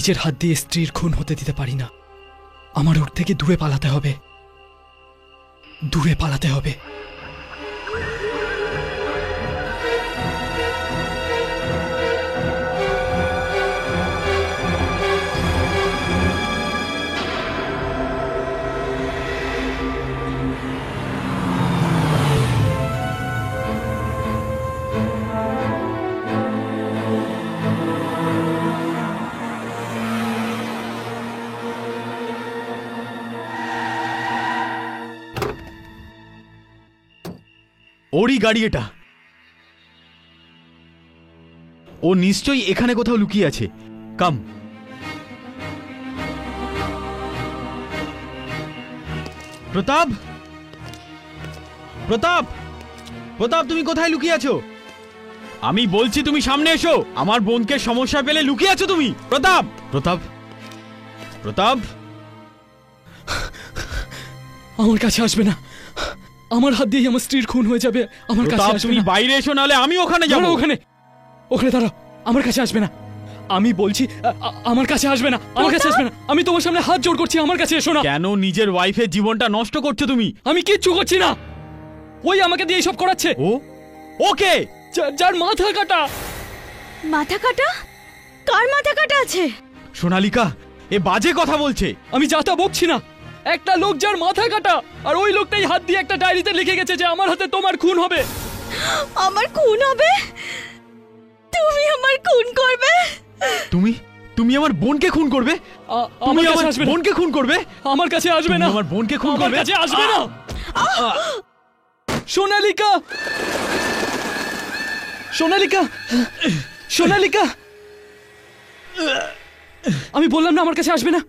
নিজের হাত দিয়ে স্ত্রীর খুন হতে দিতে পারি না। আমার ওর থেকে দূরে পালাতে হবে, দূরে পালাতে হবে। ওরই গাড়ি এটা। ও নিশ্চয়ই এখানে কোথাও লুকিয়ে আছে। কাম। প্রতাপ, প্রতাপ, প্রতাপ, তুমি কোথায় লুকিয়ে আছো? আমি বলছি তুমি সামনে এসো। আমার বোনকে সমস্যা পেলে লুকিয়ে আছো তুমি। প্রতাপ, প্রতাপ, প্রতাপ, আমার কাছে আসবে না। আমার হাত দিয়ে আমার স্ত্রীর খুন হয়ে যাবে। আমার কাছে আসবে না। তুমি বাইরে এসো, নাহলে আমি ওখানে যাব। ওখানে ওখানে দাঁড়াও। আমার কাছে আসবে না। আমি বলছি আমার কাছে আসবে না। আমার কাছে আসবে না। আমি তোমার সামনে হাত জোড় করছি, আমার কাছে এসো না। কেন নিজের ওয়াইফের জীবনটা নষ্ট করছো তুমি? আমি কিচ্ছু করছি না। ওই আমাকে দিয়ে এইসব করাচ্ছে। ও ওকে, যার মাথা কাটা। মাথা কাটা? কার মাথা কাটা আছে? সোনালিকা, এ বাজে কথা বলছে। আমি যা তা বকছি না। একটা লোক যার মাথা কাটা, আর ওই লোকটাই হাত দিয়ে একটা ডায়েরিতে লিখে গেছে যে আমার হাতে তোমার খুন হবে। আমার খুন হবে? তুমি আমার খুন করবে? তুমি আমার বোনকে খুন করবে? তুমি আমার বোনকে খুন করবে? আমার কাছে আসবে না। আমার বোনকে খুন করবে? আমার কাছে আসবে না। সোনালিকা, সোনালিকা, সোনালিকা, আমি বললাম না আমার কাছে আসবে না।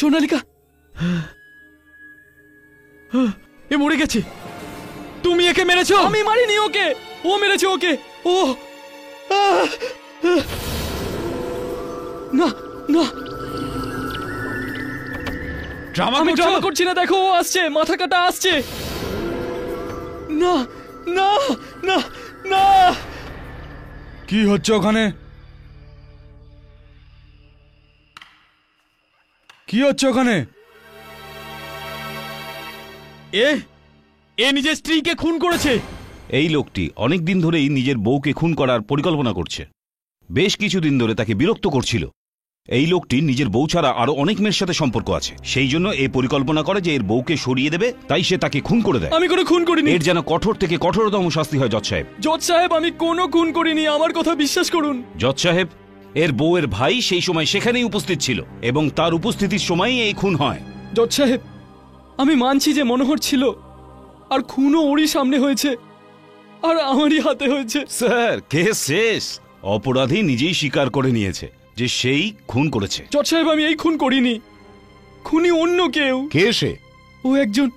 সোনালিকা, এ মরে গেছে। তুমি একে মেরেছো? আমি মারিনি ওকে, ও মেরেছে ওকে। ও না না, আমি ড্রামা করছি না। দেখো ও আসছে, মাথা কাটা আসছে। না না না না। কি হচ্ছে ওখানে? কি হচ্ছে ওখানে? এ নিজের স্ত্রীকে খুন করেছে। এই লোকটি অনেকদিন ধরেই নিজের বউকে খুন করার পরিকল্পনা করছে। বেশ কিছুদিন ধরে তাকে বিরক্ত করছিল। এই লোকটি নিজের বউ ছাড়া আরো অনেক মেয়ের সাথে সম্পর্ক আছে, সেই জন্য এই পরিকল্পনা করে যে এর বউকে সরিয়ে দেবে, তাই সে তাকে খুন করে দেয়। আমি কোনো খুন করিনি। এর যেন কঠোর থেকে কঠোরতম শাস্তি হয়। জজ সাহেব, জজ সাহেব, আমি কোনো খুন করিনি, আমার কথা বিশ্বাস করুন। জজ সাহেব, এর বউয়ের ভাই সেই সময় সেখানেই উপস্থিত ছিল এবং তার উপস্থিতির সময়ই এই খুন হয়। জজ সাহেব, আমি মানছি যে মনোহর ছিল, আর খুনও ওরই সামনে হয়েছে, আর আমারই হাতে হয়েছে। স্যার, কেস শেষ। অপরাধী নিজেই স্বীকার করে নিয়েছে যে সেই খুন করেছে। জজ সাহেব, আমি এই খুন করিনি, খুনি অন্য কেউ। কে সে? ও একজন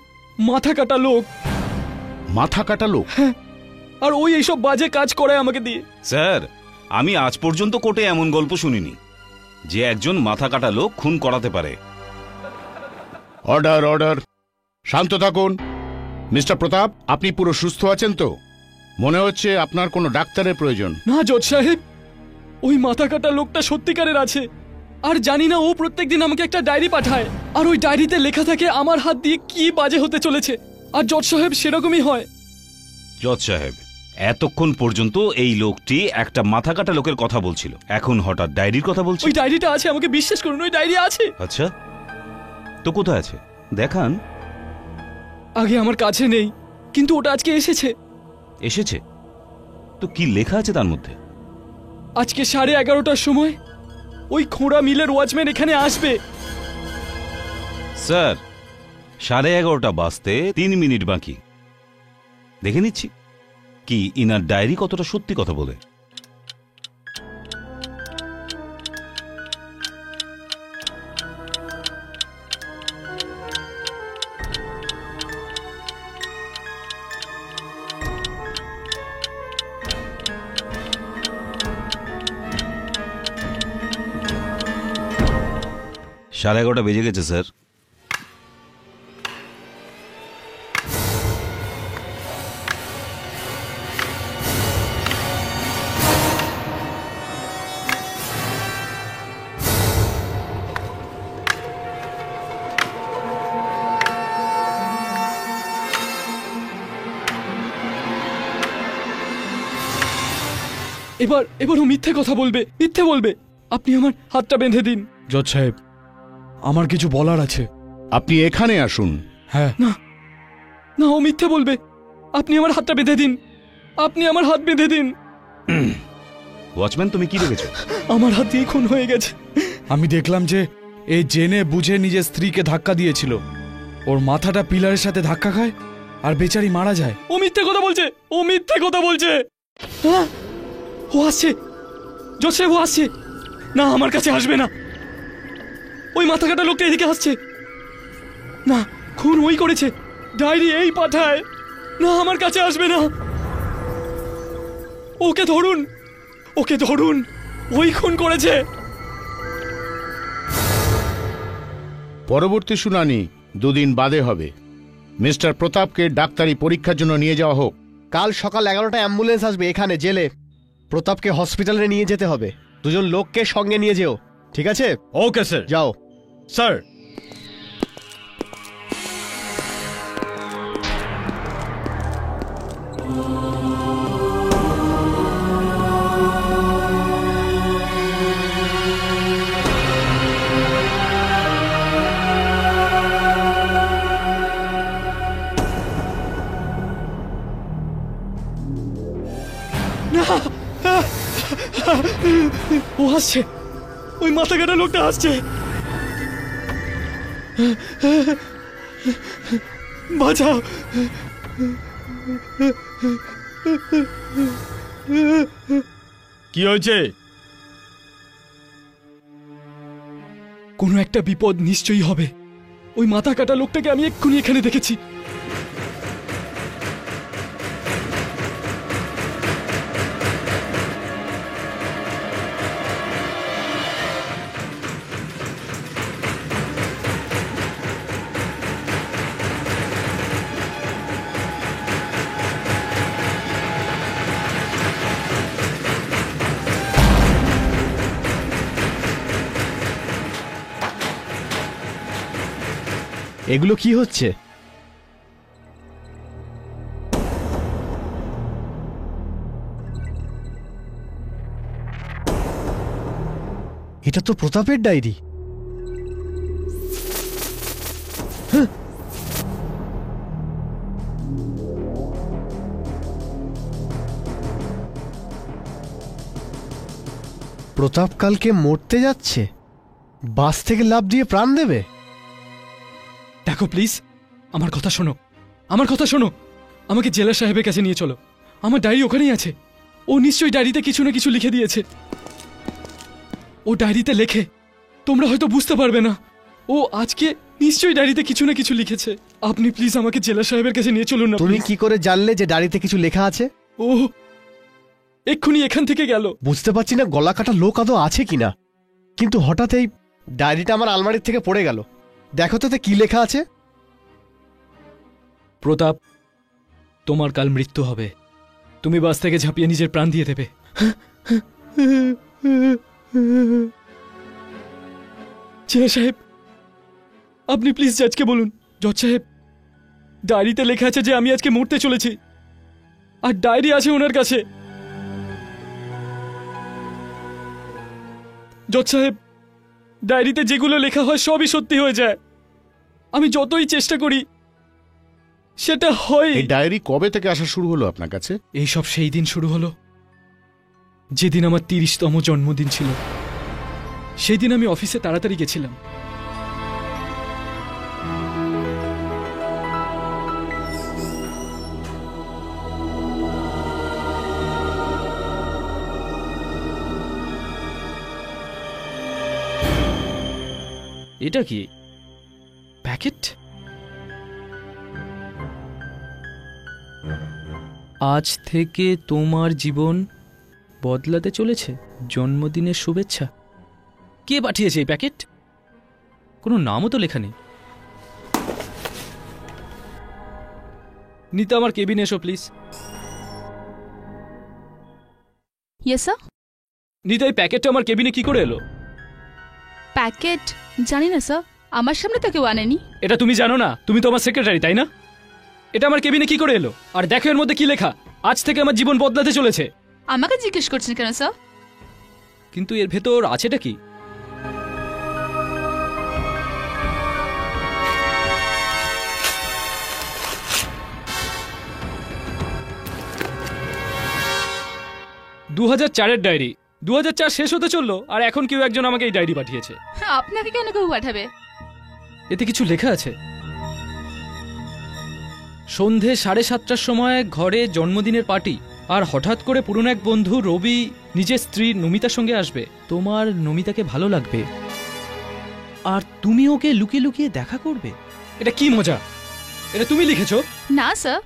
মাথা কাটা লোক। মাথা কাটা লোক? হ্যাঁ, আর ওই এইসব বাজে কাজ করায় আমাকে দিয়ে। স্যার, আমি আজ পর্যন্ত কোর্টে এমন গল্প শুনিনি যে একজন মাথা কাটা লোক খুন করাতে পারে। Order, order. শান্ত থাকুন। মিস্টার প্রতাপ, আপনি পুরো সুস্থ আছেন তো? মনে হচ্ছে আপনার কোনো ডাক্তারের প্রয়োজন। না জজ সাহেব, ওই মাথা কাটা লোকটা সত্যিকারের আছে। আর জানি না, ও প্রত্যেকদিন আমাকে একটা ডায়েরি পাঠায়, আর ওই ডায়েরিতে লেখা থাকে আমার হাত দিয়ে কি বাজে হতে চলেছে। আর জজ সাহেব, সেরকমই হয়। জজ সাহেব, এতক্ষণ পর্যন্ত এই লোকটি একটা মাথা কাটা লোকের কথা বলছিল, এখন হঠাৎ ডায়েরির কথা বলছে। ওই ডায়েরিটা আছে, আমাকে বিশ্বাস করুন, ওই ডায়েরি আছে। আচ্ছা, তো কোথায় আছে দেখান। আগে আমার কাছে নেই, কিন্তু ওটা আজকে এসেছে। এসেছে তো কি লেখা আছে তার মধ্যে? আজকে 11:30টার সময় ওই খোঁড়া মিলের ওয়াচম্যান এখানে আসবে। স্যার, 11:30 বাজতে 3 মিনিট বাকি। দেখে নিচ্ছি কি ইনার ডায়েরি কতটা সত্যি কথা বলে। সাড়ে 11টা বেজে গেছে স্যার। এবার ও মিথ্যে কথা বলবে, মিথ্যে বলবে। আপনি আমার হাতটা বেঁধে দিন। জজ সাহেব, আমার কিছু বলার আছে। আপনি এখানে আসুন। হ্যাঁ। না, ও মিথ্যে বলবে। আপনি আমার হাতটা বেঁধে দিন, আপনি আমার হাত বেঁধে দিন। ওয়াচম্যান, তুমি কি দেখেছো? আমার হাত দিয়ে খুন হয়ে গেছে। আমি দেখলাম যে এই জেনে বুঝে নিজের স্ত্রীকে ধাক্কা দিয়েছিল। ওর মাথাটা পিলারের সাথে ধাক্কা খায় আর বেচারি মারা যায়। ও মিথ্যে কথা বলছে, ও মিথ্যে কথা বলছে। হ্যাঁ, ও আসছে, জজ সাহেব, ও আসছে। না, আমার কাছে আসবে না। ওই মাথা কাটা লোকটা এদিকে আসছে। না, খুন ওই করেছে, ডায়েরি এই পাঠায়। না, আমার কাছে আসবে না। ওকে ধরুন, ওকে ধরুন, ওই খুন করেছে। পরবর্তী শুনানি 2 দিন বাদে হবে। মিস্টার প্রতাপকে ডাক্তারি পরীক্ষার জন্য নিয়ে যাওয়া হোক। কাল সকাল 11টায় অ্যাম্বুলেন্স আসবে এখানে জেলে। প্রতাপকে হসপিটালে নিয়ে যেতে হবে। 2 জন লোককে সঙ্গে নিয়ে যেও, ঠিক আছে? Okay sir. যাও। স্যার, ও আসছে, ওই মাথা কাটা লোকটা আসছে। বাঁচাও। কি হয়েছে? কোনো একটা বিপদ নিশ্চয়ই হবে। ওই মাথা কাটা লোকটাকে আমি এক্ষুনি এখানে দেখেছি। এগুলো কি হচ্ছে? এটা তো প্রতাপের ডায়েরি। প্রতাপ কালকে মরতে যাচ্ছে, বাস থেকে লাফ দিয়ে প্রাণ দেবে। দেখো প্লিজ, আমার কথা শোনো, আমার কথা শোনো। আমাকে জেলা সাহেবের কাছে নিয়ে চলো। আমার ডায়েরি ওখানেই আছে। ও নিশ্চয়ই ডায়েরিতে কিছু না কিছু লিখে দিয়েছে। ও ডায়েরিতে লেখে, তোমরা হয়তো বুঝতে পারবে না। ও আজকে নিশ্চয়ই ডায়েরিতে কিছু না কিছু লিখেছে। আপনি প্লিজ আমাকে জেলা সাহেবের কাছে নিয়ে চলুন না। তুমি please। কি করে জানলে যে ডায়েরিতে কিছু লেখা আছে? ও এক্ষুনি এখান থেকে গেল। বুঝতে পারছি না গলা কাটা লোক আদৌ আছে কিনা, কিন্তু হঠাৎ এই ডায়েরিটা আমার আলমারির থেকে পড়ে গেল। দেখো তো কি লেখা আছে। প্রতাপ, তোমার কাল মৃত্যু হবে। তুমি বাস থেকে ঝাঁপিয়ে নিজের প্রাণ দিয়ে দেবে। জেলা সাহেব, আপনি প্লিজ জজকে বলুন। জজ সাহেব, ডায়েরিতে লেখা আছে যে আমি আজকে মরতে চলেছি, আর ডায়েরি আছে ওনার কাছে। জজ সাহেব, ডায়েরিতে যেগুলো লেখা হয় সবই সত্যি হয়ে যায়। আমি যতই চেষ্টা করি সেটা হয়। এই ডায়েরি কবে থেকে আসা শুরু হলো আপনার কাছে? এইসব সেই দিন শুরু হলো যেদিন আমার 30তম জন্মদিন ছিল। সেই দিন আমি অফিসে তাড়াতাড়ি গেছিলাম। এটা কি প্যাকেট? আজ থেকে তোমার জীবন বদলাতে চলেছে, জন্মদিনের শুভেচ্ছা। কে পাঠিয়েছে এই প্যাকেট? কোনো নামও তো লেখা নেই। নিতা, আমার কেবিনে এসো প্লিজ। Yes sir. নিতা, এই প্যাকেটটা আমার কেবিনে কি করে এলো? প্যাকেট জানি না স্যার, আমার সামনে তো কেউ আনেনি। এটা তুমি জানো না? তুমি তো আমার সেক্রেটারি, তাই না? এটা আমার কেবিনে কি করে এলো? আর দেখো এর মধ্যে কি লেখা, আজ থেকে আমার জীবন বদলাতে চলেছে। আমাকে জিজ্ঞেস করছেন কেন স্যার? কিন্তু এর ভেতর আছেটা কি? ...2004-এর ডায়েরি। 2004 শেষ হতে চললো আর এখন কেউ একজন আমাকে এই ডায়েরি পাঠিয়েছে। আপনাকে কেন কেউ পাঠাবে? এতে কিছু লেখা আছে। সন্ধে 7:30টার সময় ঘরে জন্মদিনের পার্টি, আর হঠাৎ করে পুরনো এক বন্ধু রবি নিজের স্ত্রী নমিতার সঙ্গে আসবে। তোমার নমিতাকে ভালো লাগবে আর তুমি ওকে লুকিয়ে লুকিয়ে দেখা করবে। এটা কি মজা? এটা তুমি লিখেছো? না স্যার।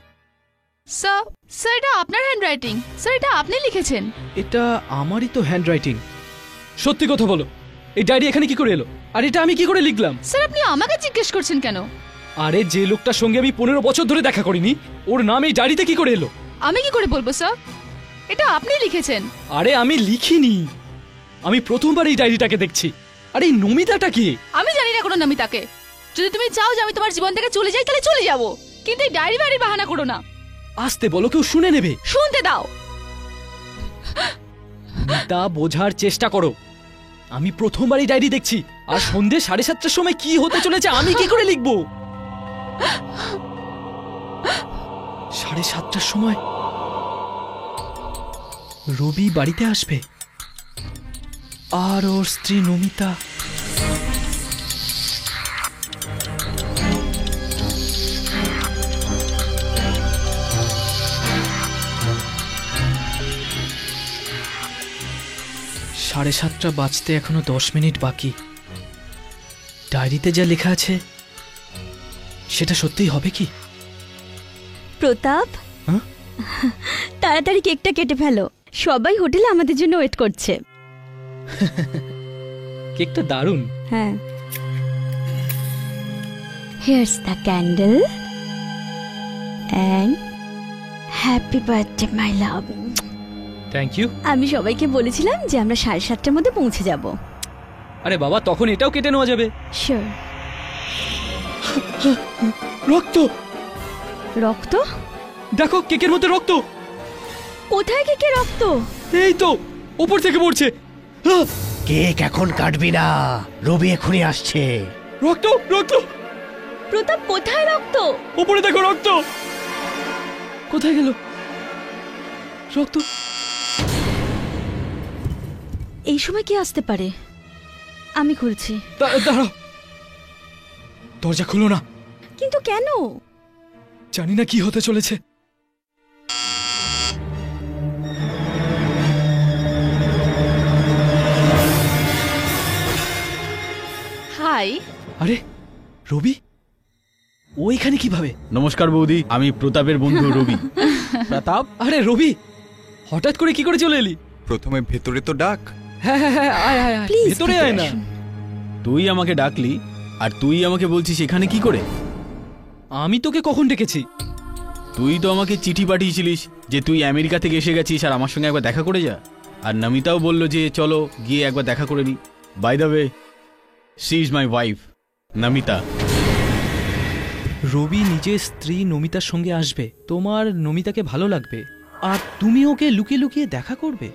স্যার স্যার এটা আপনার হ্যান্ডরাইটিং। স্যার এটা আপনি লিখেছেন। এটা আমারই তো হ্যান্ডরাইটিং। সত্যি কথা বলো, এই ডায়েরি এখানে কি করে এলো? আর এটা আমি কি করে লিখলাম? স্যার আপনি আমাকে জিজ্ঞেস করছেন কেন? আরে যে লোকটার সঙ্গে আমি 15 বছর ধরে দেখা করিনি, ওর নাম এই ডায়েরিতে কি করে এলো? আমি কি করে বলবো স্যার? এটা আপনি লিখেছেন। আরে আমি লিখিনি, আমি প্রথমবার এই ডায়েরিটাকে দেখছি। আরে এই নমিতাটা কি? আমি জানি না কোনো নমিতাকে। যদি তুমি চাও যে আমি তোমার জীবন থেকে চলে যাই তাহলে চলে যাবো, কিন্তু এই ডায়েরি বাড়ি বাহানা করো না। আসতে বলো, কেউ শুনে নেবে। শুনতে দাও। তা বোঝার চেষ্টা করো, আমি প্রথমবার এই ডায়েরি দেখছি। আর সন্ধে 7:30টার সময় কি হতে চলেছে আমি কি করে লিখবো? 7:30টার সময় রবি বাড়িতে আসবে আর ওর স্ত্রী নমিতা। সাড়ে 7টা বাজতে এখনো 10 মিনিট বাকি। ডায়েরিতে যা লেখা আছে সেটা সত্যিই হবে কি? প্রতাপ, হ্যাঁ? তাড়াতাড়ি কেকটা কেটে ফেলো, সবাই হোটেলে আমাদের জন্য ওয়েট করছে। কেকটা দারুণ। হ্যাঁ, here's the candle and happy birthday my love. Thank you. আমি সবাইকে বলেছিলাম যে আমরা 7:30টার মধ্যে পৌঁছে যাব। আরে বাবা, তখন এটাও কেটে নেওয়া যাবে। শিওর। রক্ত! রক্ত? দেখো, কেকের মধ্যে রক্ত। কোথায় কেকে রক্ত? এই তো উপর থেকে পড়ছে। আহ! কেক এখন কাটবি না, রবি এখনই আসছে। রক্ত রক্ত! প্রতাপ, কোথায় রক্ত? উপরে দেখো রক্ত। কোথায় গেল রক্ত? এই সময় কে আসতে পারে? আমি খুলছি। দাঁড়াও, দরজা খুলো না। কিন্তু কেন? জানি না কি হতে চলেছে। হাই। আরে রবি, ও এখানে কিভাবে? নমস্কার বৌদি, আমি প্রতাপের বন্ধু রবি। প্রতাপ? আরে রবি, হঠাৎ করে কি করে চলে এলি? প্রথমে ভেতরে তো ডাক। হ্যাঁ হ্যাঁ হ্যাঁ, আয় আয় আয়, প্লিজ ভেতরে আয় না। তুই আমাকে ডাকলি আর তুই আমাকে বলছিস এখানে কি করে? আমি তোকে কখন ডেকেছি? তুই তো আমাকে চিঠি পাঠিয়েছিলিস যে তুই আমেরিকা থেকে এসে গেছিস আর আমার সঙ্গে একবার দেখা করে যা। আর নমিতাও বললো যে চলো গিয়ে একবার দেখা করে নি। By the way, she is my wife, Namita. Rabi নিজের স্ত্রী নমিতার সঙ্গে আসবে, তোমার নমিতাকে ভালো লাগবে আর তুমি ওকে লুকিয়ে লুকিয়ে দেখা করবে।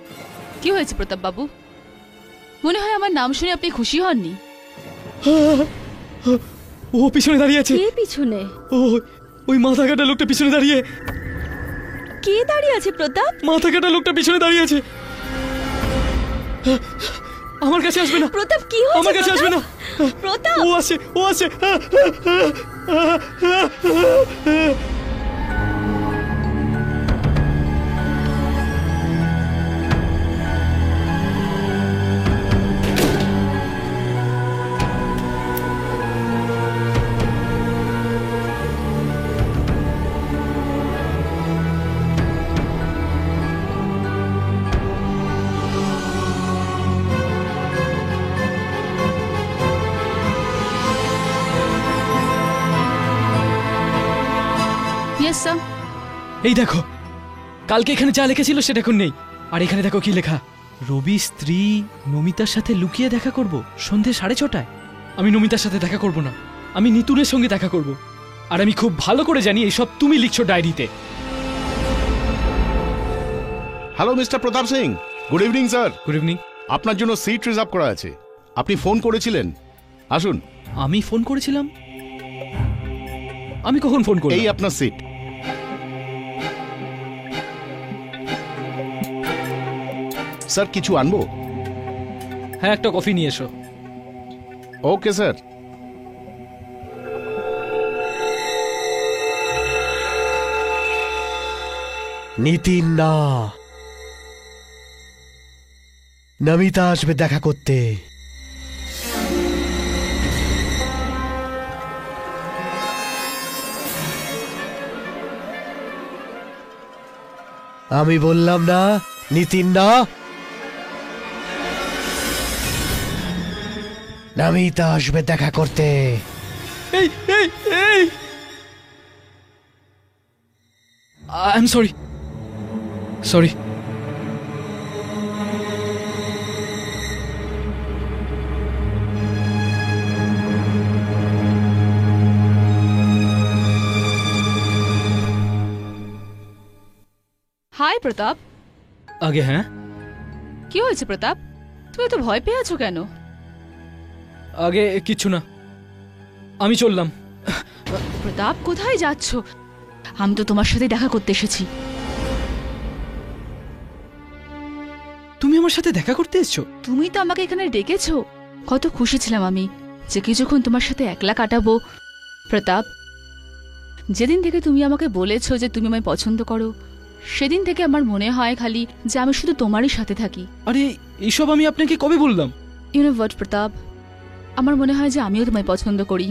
কি হয়েছে প্রতাপ বাবু? মনে হয় আমার নাম শুনে আপনি খুশি হননি। ও পিছনে দাঁড়িয়ে আছে। কে পিছনে? ওই মাথা কাটা লোকটা পিছনে দাঁড়িয়ে। কে দাঁড়িয়ে আছে প্রতাপ? মাথা কাটা লোকটা পিছনে দাঁড়িয়ে আছে। আমার কাছে আসবে না প্রতাপ, কি হয়েছে? আমার কাছে আসবে না প্রতাপ! ও আসে, ও আসে। Yes sir. এই দেখো, কালকে এখানে যা লেখা ছিল সেটা এখন নেই। আর এখানে দেখো কি লেখা, রবি স্ত্রী নমিতার সাথে লুকিয়ে দেখা করব সন্ধে 6:30টায়। আমি নমিতার সাথে দেখা করব না, আমি নিতুনের সঙ্গে দেখা করব। আর আমি খুব ভালো করে জানি এইসব তুমি লিখছো ডায়েরিতে। Hello mister Pratap Singh, good evening sir. Good evening. আপনার জন্য সিট রিজার্ভ করা আছে। আপনি ফোন করেছিলেন, আসুন। আমি ফোন করেছিলাম? আমি কখন ফোন করলাম? এই আপনার সিট। স্যার কিছু আনবো? হ্যাঁ, একটা কফি নিয়ে এসো। Okay sir. নিতিন না, নমিতা আসবে দেখা করতে। আমি বললাম না নিতিন না, নমিতা আসবে দেখা করতে। এই এই এই I am sorry, sorry. Hi Pratap. আগে হ্যাঁ, কি হয়েছে প্রতাপ? তুমি তো ভয় পেয়ে আছো কেন? আগে কিচ্ছু না, আমি চললাম। প্রতাপ কোথায় যাচ্ছ? আমি তো তোমার সাথে দেখা করতে এসেছি। তুমি আমার সাথে দেখা করতে এসছো? তুমি তো আমাকে এখানে ডেকেছো। কত খুশি ছিলাম আমি যে কিছুক্ষণ তোমার সাথে একলা কাটাবো। প্রতাপ, যেদিন থেকে তুমি আমাকে বলেছো যে তুমি আমায় পছন্দ করো, সেদিন থেকে আমার মনে হয় খালি যে আমি শুধু তোমারই সাথে থাকি। আরে এইসব আমি আপনাকে কবে বললাম? ইউ নো হোয়াট প্রতাপ, আমার মনে হয় যে আমিও তোমায় পছন্দ করি।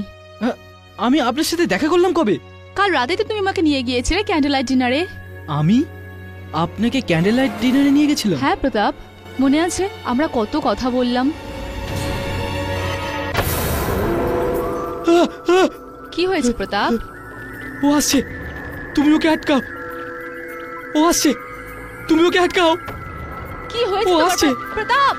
আমি আপনার সাথে দেখা করলাম কবে? কাল রাতে তো তুমি আমাকে নিয়ে গিয়েছিলে ক্যান্ডেল লাইট ডিনারে। আমি আপনাকে ক্যান্ডেল লাইট ডিনারে নিয়ে গেছিলাম? হ্যাঁ প্রতাপ, মনে আছে আমরা কত কথা বললাম। কি হয়েছে প্রতাপ? ও আসছে, তুমি ওকে আটকাও। ও আসছে, তুমি ওকে আটকাও। কি হয়েছে ও তোমার আসছে। প্রতাপ?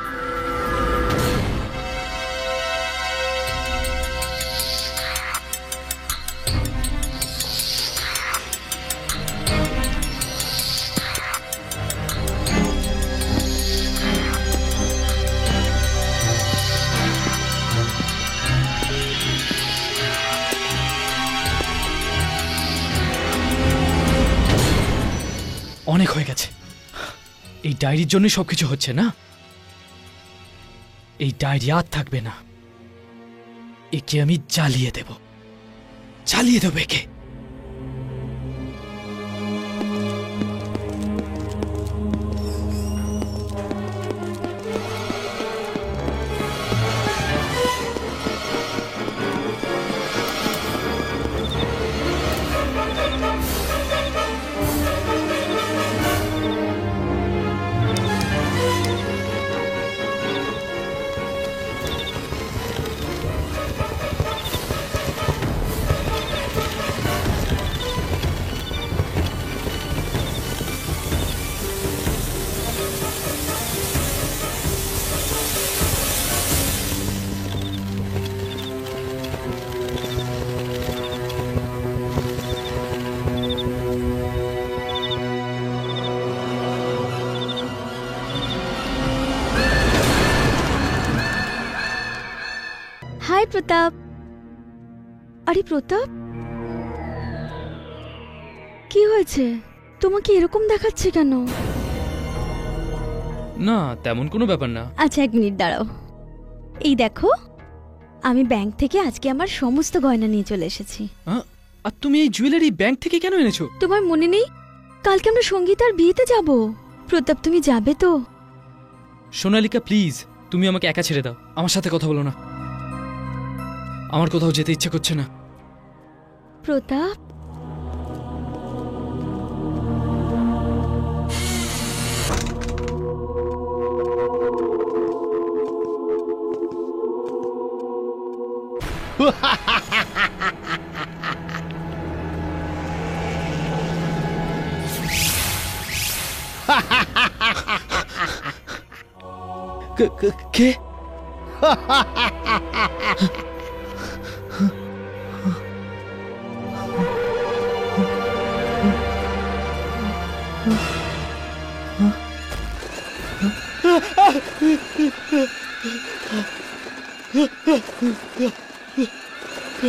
অনেক হয়ে গেছে। এই ডায়েরির জন্যই সবকিছু হচ্ছে না। এই ডায়েরি আর থাকবে না। একে আমি জ্বালিয়ে দেব, জ্বালিয়ে দেব একে। হাই প্রতাপ। আরে প্রতাপ, কি হয়েছে? তোমাকে এরকম দেখাচ্ছে কেন? না, তেমন কোনো ব্যাপার না। আচ্ছা এক মিনিট দাঁড়াও। এই দেখো, আমি ব্যাংক থেকে আজকে আমার সমস্ত গয়না নিয়ে চলে এসেছি। আর তুমি এই জুয়েলারি ব্যাংক থেকে কেন এনেছো? তোমার মনে নেই কালকে আমরা সঙ্গীতার বিয়েতে যাব? প্রতাপ তুমি যাবে তো? সোনালিকা প্লিজ, তুমি আমাকে একা ছেড়ে দাও। আমার সাথে কথা বলো না, আমার কোথাও যেতে ইচ্ছে করছে না। প্রতাপ কে?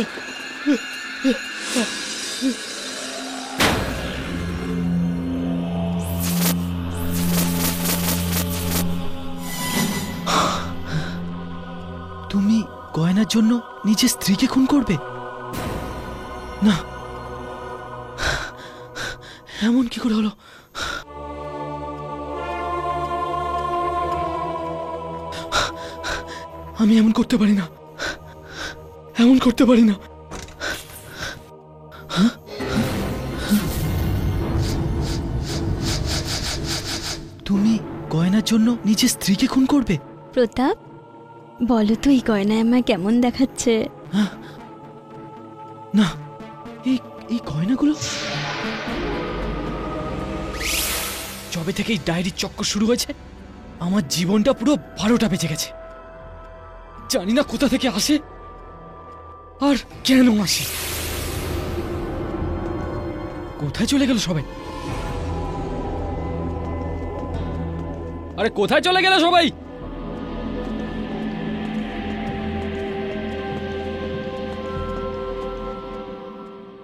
হবে। তুমি গয়নার জন্য নিজের স্ত্রীকে খুন করবে? না, এমন কি করে হলো? আমি এমন করতে পারি না, এমন করতে পারি না। তুমি গয়নার জন্য নিজের স্ত্রীকে খুন করবে? প্রতাপ, বলো তো এই গয়নায় আমায় কেমন দেখাচ্ছে? না, এই এই গয়নাগুলো যবে থেকে এই ডায়েরির চক্কর শুরু হয়েছে আমার জীবনটা পুরো 12টা বেজে গেছে। জানি না কোথা থেকে আসে আর কেন আসে। কোথায় চলে গেল সবাই? আরে কোথায় চলে গেল সবাই?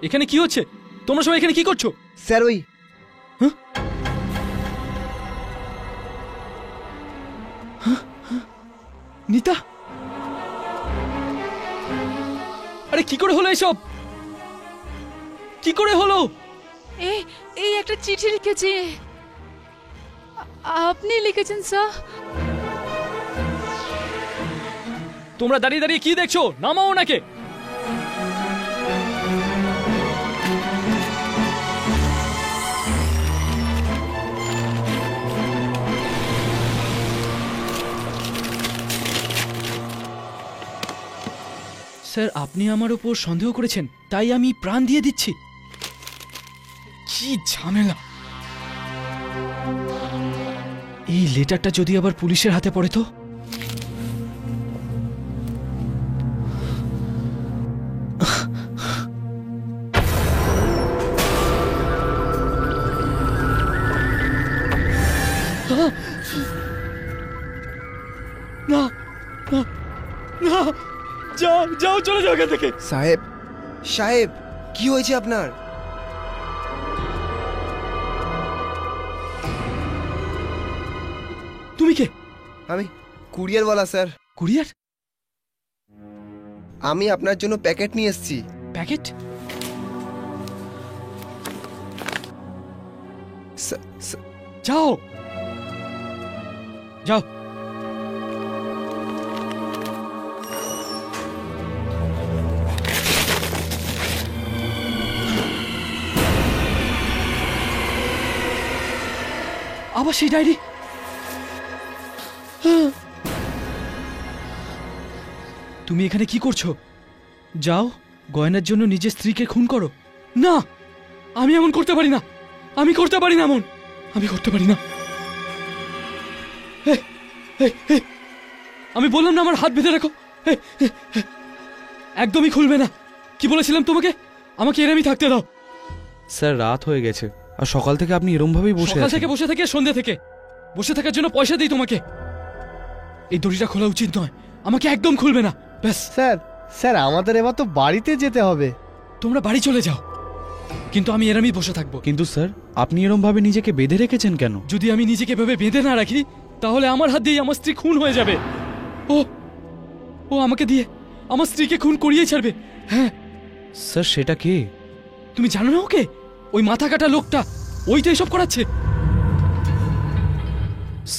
এখানে কি হচ্ছে? তোমরা সবাই এখানে কি করছো? স্যার ওই নিতা, আরে কি করে হলো এসব? কি করে হলো? এই এই একটা চিঠি লিখেছে। আপনি লিখেছেন স্যার? তোমরা দাঁড়িয়ে দাঁড়িয়ে কি দেখছো? নামাও ওনাকে। স্যার, আপনি আমার উপর সন্দেহ করেছেন, তাই আমি প্রাণ দিয়ে দিচ্ছি। কি ঝামেলা! এই লেটারটা যদি আবার পুলিশের হাতে পড়ে তো? না না না, যাও যাও, চলে যাও এখান থেকে। সাহেব, সাহেব কি হয়েছে আপনার? তুমি কে? আমি কুরিয়ারওয়ালা স্যার। কুরিয়ার? আমি আপনার জন্য প্যাকেট নিয়ে এসেছি। প্যাকেট? যাও যাও। আবার সেই ডায়েরি? তুমি এখানে কি করছো? যাও, গয়নার জন্য নিজের স্ত্রীকে খুন করো। না, আমি এমন করতে পারি না, আমি করতে পারি না এমন, আমি করতে পারি না। আমি বললাম না আমার হাত বেঁধে রাখো। একদমই খুলবে না। কি বলেছিলাম তোমাকে? আমাকে এরমই থাকতে দাও। স্যার, রাত হয়ে গেছে আর সকাল থেকে আপনি এরম ভাবেই বসে সকাল আছেন। থেকে বসে থেকে সন্ধ্যে থেকে বসে থাকার জন্য পয়সা দিই তোমাকে। এই দড়িটা খোলা উচিত নয়, আমাকে একদম খুলবে না। ব্যাস। স্যার, স্যার আমাদের এবার তো বাড়িতে যেতে হবে। তোমরা বাড়ি চলে যাও, কিন্তু আমি এরমই বসে থাকবো। কিন্তু স্যার, আপনি এরম ভাবে নিজেকে বেঁধে রেখেছেন কেন? যদি আমি নিজেকে ভেবে বেঁধে না রাখি তাহলে আমার হাত দিয়ে আমার স্ত্রী খুন হয়ে যাবে। ও ও আমাকে দিয়ে আমার স্ত্রীকে খুন করিয়ে ছাড়বে। হ্যাঁ স্যার, সেটা কে? তুমি জানো না ওকে? ওই মাথা কাটা লোকটা, ওই তো এসব করাচ্ছে।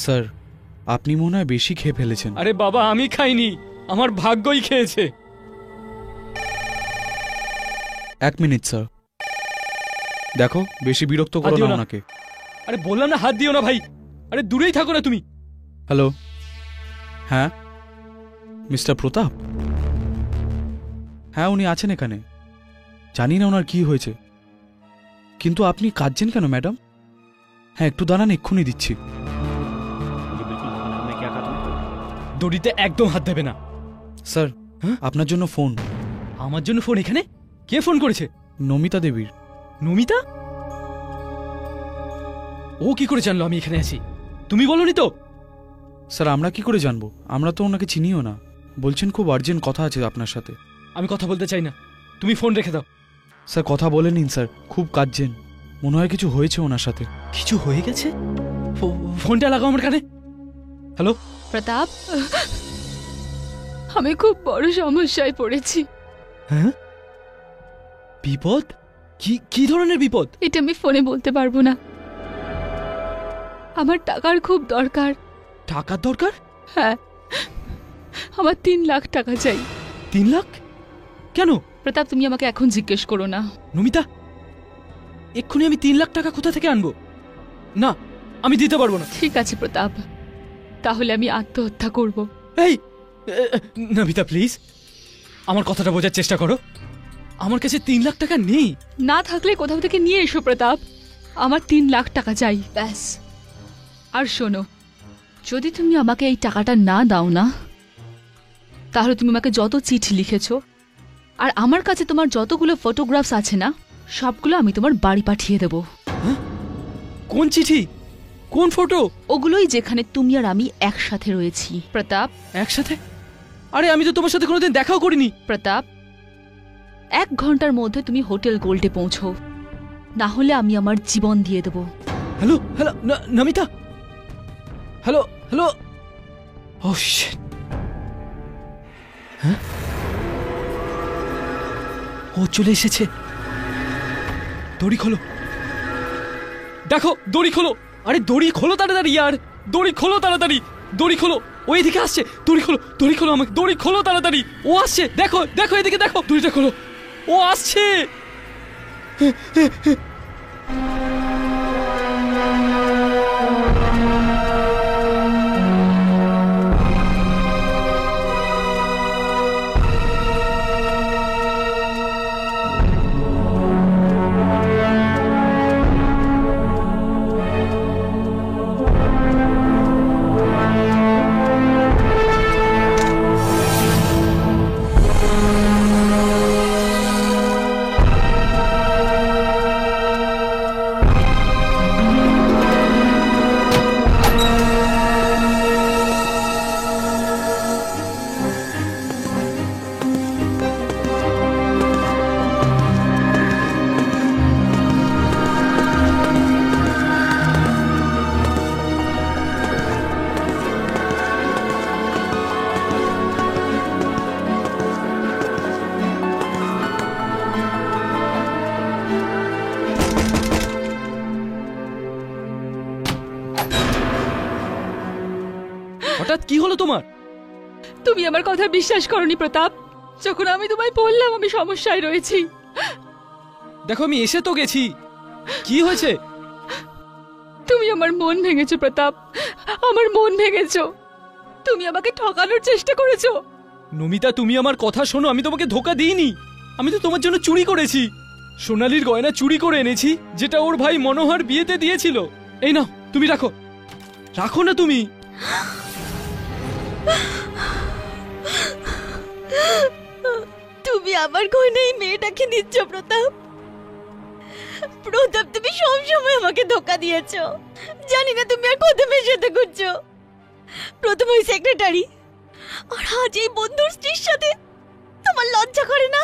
স্যার, আপনি মনে হয় বেশি খেয়ে ফেলেছেন। আরে বাবা, আমি খাইনি, আমার ভাগ্যই খেয়েছে। 1 মিনিট স্যার। দেখো, বেশি বিরক্ত করো দিও না না। ওনাকে। আরে বললাম না হাত দিও না ভাই। আরে দূরেই থাকো না তুমি। হ্যালো, হ্যাঁ মিস্টার প্রতাপ? হ্যাঁ, উনি আছেন এখানে। জানি না ওনার কি হয়েছে, কিন্তু আপনি কাঁদছেন কেন ম্যাডাম? হ্যাঁ, একটু দাঁড়ান, এক্ষুনি দিচ্ছি। দড়িতে একদম হাত দেবে না। স্যার, হ্যাঁ? আপনার জন্য ফোন। আমার জন্য ফোন? এখানে কে ফোন করেছে? নমিতা দেবীর। নমিতা? ও কি করে জানলো আমি এখানে আছি? তুমি বলনি তো? স্যার, আমরা কি করে জানবো? আমরা তো ওনাকে চিনিও না। বলছেন খুব আর্জেন্ট কথা আছে আপনার সাথে। আমি কথা বলতে চাই না, তুমি ফোন রেখে দাও। স্যার কথা বলে নিন স্যার, খুব কাঁদছেন, মনে হয় কিছু হয়েছে ওনার সাথে। কিছু হয়ে গেছে? ফোনটা লাগাও আমার কানে। হ্যালো প্রতাপ, আমি খুব বড় সমস্যায় পড়েছি। হ্যাঁ, বিপদ? কি কি ধরনের বিপদ? এটা আমি ফোনে বলতে পারবো না। আমার টাকার খুব দরকার। টাকার দরকার? হ্যাঁ, আমার 3 লাখ টাকা চাই। 3 লাখ? কেন? প্রতাপ, তুমি আমাকে এখন জিজ্ঞেস করো না। নমিতা, এক্ষুনি আমি 3 লাখ টাকা কোথা থেকে আনবো? না, আমি দিতে পারবো না। ঠিক আছে প্রতাপ, তাহলে আমি আত্মহত্যা করব। এই নমিতা, প্লিজ আমার কথাটা বোঝার চেষ্টা করো। আমার কাছে 3 লাখ টাকা নেই। না থাকলে কোথাও থেকে নিয়ে এসো প্রতাপ। আমার 3 লাখ টাকা চাই, ব্যাস। আর শোনো, যদি তুমি আমাকে এই টাকাটা না দাও না, তাহলে তুমি আমাকে যত চিঠি লিখেছো আর আমার কাছে তোমার যতগুলো ফটোগ্রাফস আছে না, সবগুলো আমি তোমার বাড়ি পাঠিয়ে দেব। কোন চিঠি, কোন ফটো? ওগুলোই যেখানে তুমি আর আমি একসাথে রয়েছি। প্রতাপ, একসাথে? আরে আমি তো তোমার সাথে কোনোদিন দেখাও করিনি। প্রতাপ, 1 ঘন্টার মধ্যে তুমি হোটেল গোল্ডে পৌঁছো, না হলে আমি আমার জীবন দিয়ে দেব। Hello hello, Namita, hello hello. Oh shit. হ্যাঁ, ও চলে এসেছে। দড়ি খোলো, দেখো দড়ি খোলো। আরে দড়ি খোলো তাড়াতাড়ি, ইয়ার দড়ি খোলো তাড়াতাড়ি, দড়ি খোলো। ও এদিকে আসছে, দড়ি খোলো, দড়ি খোলো, আমাকে দড়ি খোলো তাড়াতাড়ি। ও আসছে, দেখো দেখো এদিকে দেখো, দড়িটা খোলো, ও আসছে। হঠাৎ কি হলো তোমার? তুমি আমার কথা বিশ্বাস করনি প্রতাপ, যখন আমি তোমায় বললাম আমি সমস্যায় রয়েছি। দেখো আমি এসে তো গেছি, কি হয়েছে? তুমি আমার মন ভেঙেছো প্রতাপ, আমার মন ভেঙেছো। তুমি আমাকে ঠকানোর চেষ্টা করেছো। নমিতা, তুমি আমার কথা শোনো, আমি তোমাকে ধোকা দিইনি। আমি তো তোমার জন্য চুরি করেছি। সোনালির গয়না চুরি করে এনেছি, যেটা ওর ভাই মনোহর বিয়েতে দিয়েছিল। এই নাও, তুমি রাখো, রাখো না তুমি। তুমি আমার গয়না এই মেয়েটাকে দিচ্ছ প্রতাপ? প্রতাপ, তুমি সবসময় আমাকে ধোকা দিয়েছো। জানি না তুমি আর কত মেয়ের সাথে ঘুরছো। প্রথম ওই সেক্রেটারি, আর আজ এই বন্ধুর স্ত্রীর সাথে। তোমার লজ্জা করে না?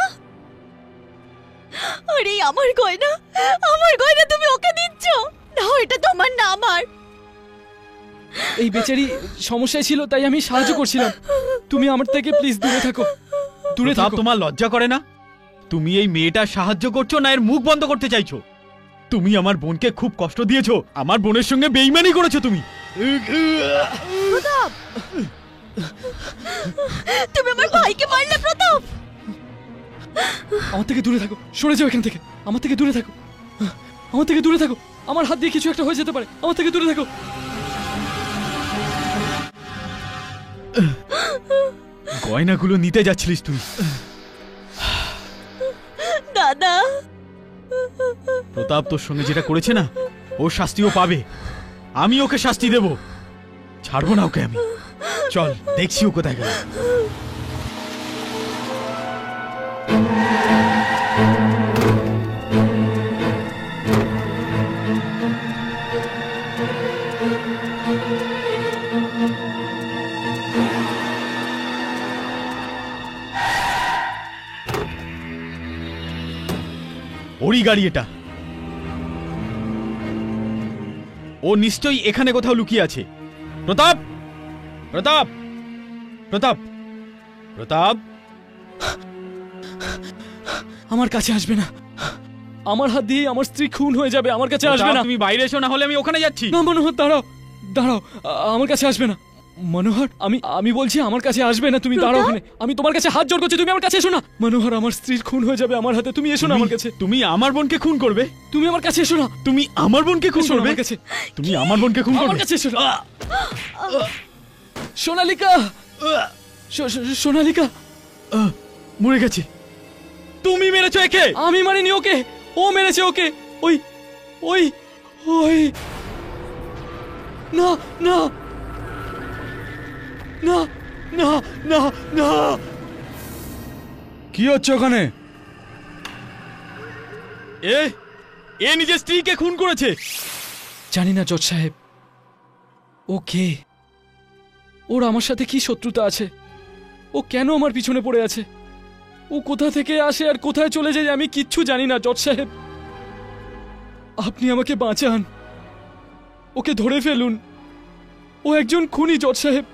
আরে আমার গয়না, আমার গয়না তুমি ওকে দিচ্ছ? না, এটা তোমার না আমার। এই বেচারি সমস্যায় ছিল, তাই আমি সাহায্য করছিলাম। তুমি আমার থেকে প্লিজ দূরে থাকো, দূরে প্রতাপ, থাকো। তোমার লজ্জা করে না? তুমি এই মেয়েটার সাহায্য করছো না এর মুখ বন্ধ করতে চাইছো? তুমি আমার বোনকে খুব কষ্ট দিয়েছো, আমার বোনের সঙ্গে বেইমানি করেছো তুমি। প্রতাপ, তুমি আমার ভাইকে মারলে প্রতাপ। আমার থেকে দূরে থাকো, সরে যাও এখান থেকে। আমার থেকে দূরে থাকো, আমার থেকে দূরে থাকো। আমার হাত দিয়ে কিছু একটা হয়ে যেতে পারে, আমার থেকে দূরে থাকো। গয়নাগুলো নিতে যাচ্ছিলিস তুই? দাদা, প্রতাপ তোর সঙ্গে যেটা করেছে না, ওর শাস্তিও পাবে। আমি ওকে শাস্তি দেব, ছাড়বো না ওকে আমি। চল দেখছি ও কোথায় গেল। ওরই গাড়ি এটা। ও নিশ্চয়ই এখানে কোথাও লুকিয়ে আছে। প্রতাপ, প্রতাপ, প্রতাপ, প্রতাপ! আমার কাছে আসবে না। আমার হাত দিয়ে আমার স্ত্রী খুন হয়ে যাবে। আমার কাছে আসবে না। তুমি বাইরে এসো, না হলে আমি ওখানে যাচ্ছি। না মনোহর, দাঁড়াও দাঁড়াও, আমার কাছে আসবে না। মনোহর, আমি বলছি আমার কাছে আসবে না। তুমি দাঁড়াও ওখানে। আমি তোমার কাছে হাত জোড় করছি, তুমি আমার কাছে এসো না। মনোহর, আমার স্ত্রীর খুন হয়ে যাবে আমার হাতে। তুমি এসো না আমার কাছে। তুমি আমার বোনকে খুন করবে? তুমি আমার কাছে এসো না। তুমি আমার বোনকে খুন এসো না করবে? আমার কাছে। তুমি আমার বোনকে খুন আমার করবে? কাছে এসো না। সোনালিকা, সোনালিকা মরে গেছে। তুমি মেরেছো একে? আমি মারিনি ওকে, ও মেরেছে ওকে। ওই ওই ওই না না না না না না। কি হচ্ছে ওখানে? এ নিজের স্ত্রীকে খুন করেছে। জানি না জজ সাহেব, ও কে, ওর আমার সাথে কি শত্রুতা আছে, ও কেন আমার পিছনে পড়ে আছে, ও কোথা থেকে আসে আর কোথায় চলে যায় আমি কিচ্ছু জানি না। জজ সাহেব, আপনি আমাকে বাঁচান, ওকে ধরে ফেলুন। ও একজন খুনি জজ সাহেব।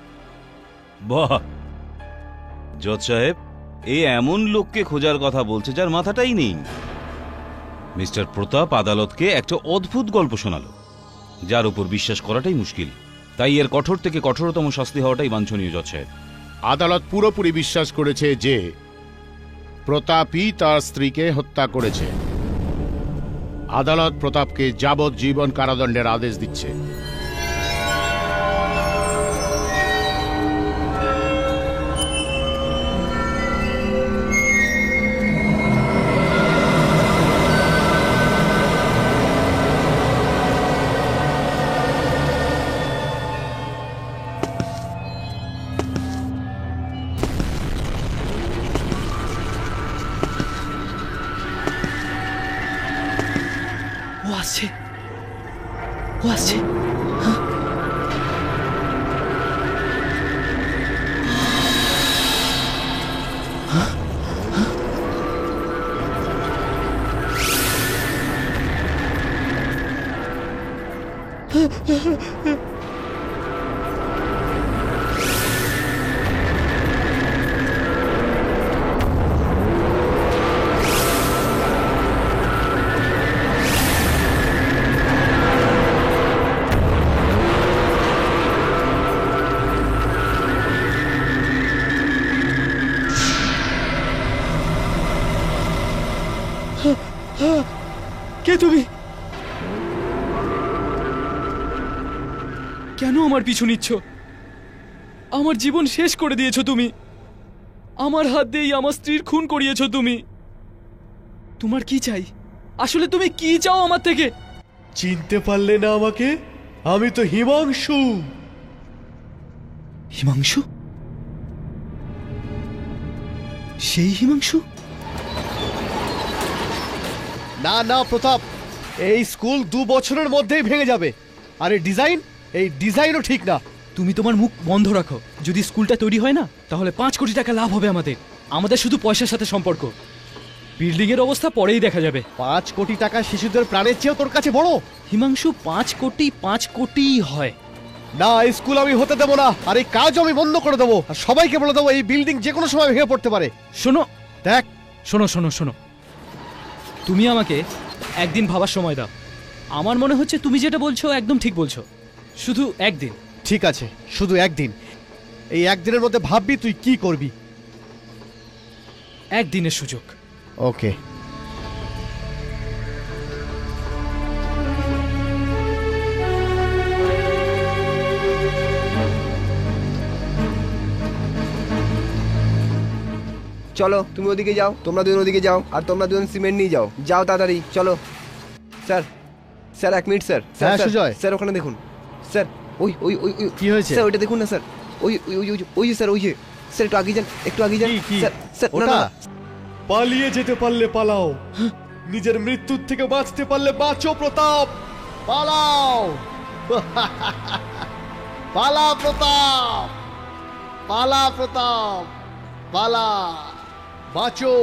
বাহ, জজ সাহেব, এ এমন লোককে খোঁজার কথা বলছে যার মাথাটাই নেই। মিস্টার প্রতাপ আদালতকে একটা অদ্ভুত গল্প শোনালো, যার উপর বিশ্বাস করাটাই মুশকিল। তাই এর কঠোর থেকে কঠোরতম শাস্তি হওয়াটাই বাঞ্ছনীয়। জজ সাহেব, আদালত পুরোপুরি বিশ্বাস করেছে যে প্রতাপই তার স্ত্রীকে হত্যা করেছে। আদালত প্রতাপকে যাবজ্জীবন কারাদণ্ডের আদেশ দিচ্ছে। ও আসছে, ও আসছে। কে তুমি? কেন আমার পিছু নিচ্ছ? আমার জীবন শেষ করে দিয়েছো তুমি। আমার হাত দিয়েই আমার স্ত্রীর খুন করিয়েছো তুমি। তোমার কি চাই? আসলে তুমি কি চাও আমার থেকে? চিনতে পারলে না আমাকে? আমি তো হিমাংশু। হিমাংশু? সেই হিমাংশু? না না প্রতাপ, এই স্কুল 2 বছরের মধ্যেই ভেঙে যাবে। আর এই ডিজাইনও ঠিক না। তুমি তোমার মুখ বন্ধ রাখো। যদি স্কুলটা তৈরি হয় না, তাহলে 5 কোটি টাকা লাভ হবে আমাদের শুধু পয়সার সাথে সম্পর্ক। বিল্ডিং এর অবস্থা পরেই দেখা যাবে। 5 কোটি টাকা শিশুদের প্রাণের চেয়েও তোর কাছে বড়? হিমাংশু, 5 কোটি হয় না। এই স্কুল আমি হতে দেবো না, আর এই কাজ আমি বন্ধ করে দেবো। আর সবাইকে বলে দেবো এই বিল্ডিং যে কোনো সময় ভেঙে পড়তে পারে। শোনো, দেখ, শোনো শোনো শোনো, তুমি আমাকে একদিন ভাবার সময় দাও। আমার মনে হচ্ছে তুমি যেটা বলছো একদম ঠিক বলছো। শুধু একদিন। ঠিক আছে, শুধু একদিন। এই একদিনের মধ্যে ভাববি তুই কি করবি। একদিনের সুযোগ। ওকে। চলো, তুমি ওদিকে যাও, তোমরা দুজন ওদিকে যাও, আর তোমরা দুজন সিমেন্ট নিয়ে যাও। যাও তাড়াতাড়ি, চলো। Sir, sir 1 minute sir. হ্যাঁ সুজয়। স্যার ওখানে দেখুন স্যার। ওই ওই ওই ওই কি হয়েছে স্যার? ওইটা দেখুন না স্যার। ওই ওই ওই ওই স্যার, ওই যে স্যার, একটু আগে যান, একটু আগে যান স্যার। স্যার না না, পালিয়ে যেতে পারলে পালাও, নিজের মৃত্যুর থেকে বাঁচতে পারলে বাঁচো প্রতাপ। পালাও, পালা প্রতাপ, পালা প্রতাপ, পালা, বাঁচো।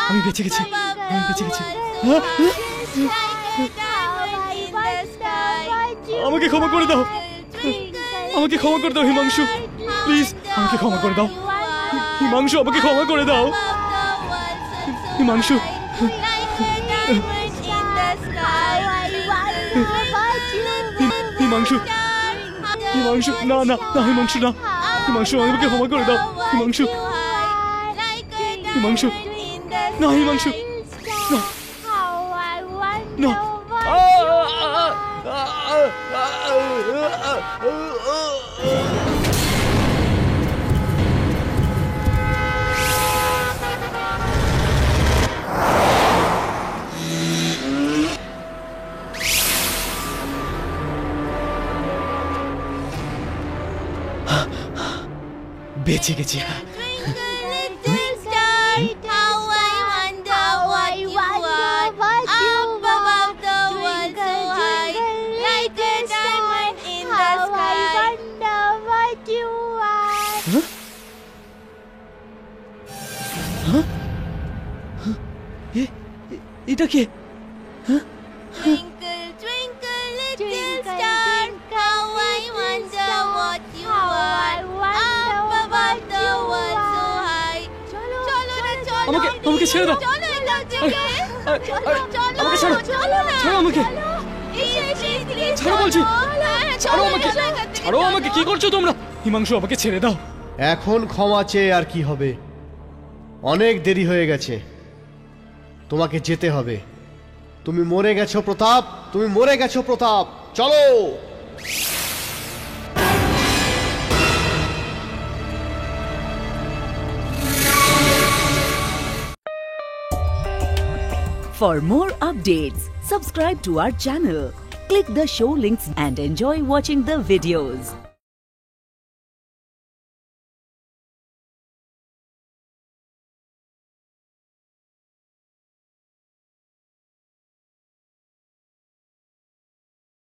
আমি বেঁচে গেছি, আমি বেঁচে গেছি। আমাকে ক্ষমা করে দাও, আমাকে ক্ষমা করে দাও হিমাংশু, প্লিজ আমাকে ক্ষমা করে দাও। হিমাংশু আমাকে ক্ষমা করে দাও। হিমাংশু, হিমাংশু, হিমাংশু, না না না, হিমাংশু না, হিমাংশু আমাকে ক্ষমা করে দাও। হিমাংশু, হিমাংশু, না হিমাংশু, না না। বেঁচে গেছি। এটা কে? আমাকে আমাকে ছেড়ে দাও, আমাকে ছাড়ো, ছাড়ো আমাকে, ছাড়ো বলছি, ছাড়ো আমাকে, ছাড়ো আমাকে, কি করছো তোমরা? হিমাংশু আমাকে ছেড়ে দাও। এখন ক্ষমা চেয়ে আর কি হবে? অনেক দেরি হয়ে গেছে, তোমাকে যেতে হবে। তুমি মরে গেছো প্রতাপ, তুমি মরে গেছো প্রতাপ, চলো। For more updates, subscribe to our channel, click the show links and enjoy watching the videos.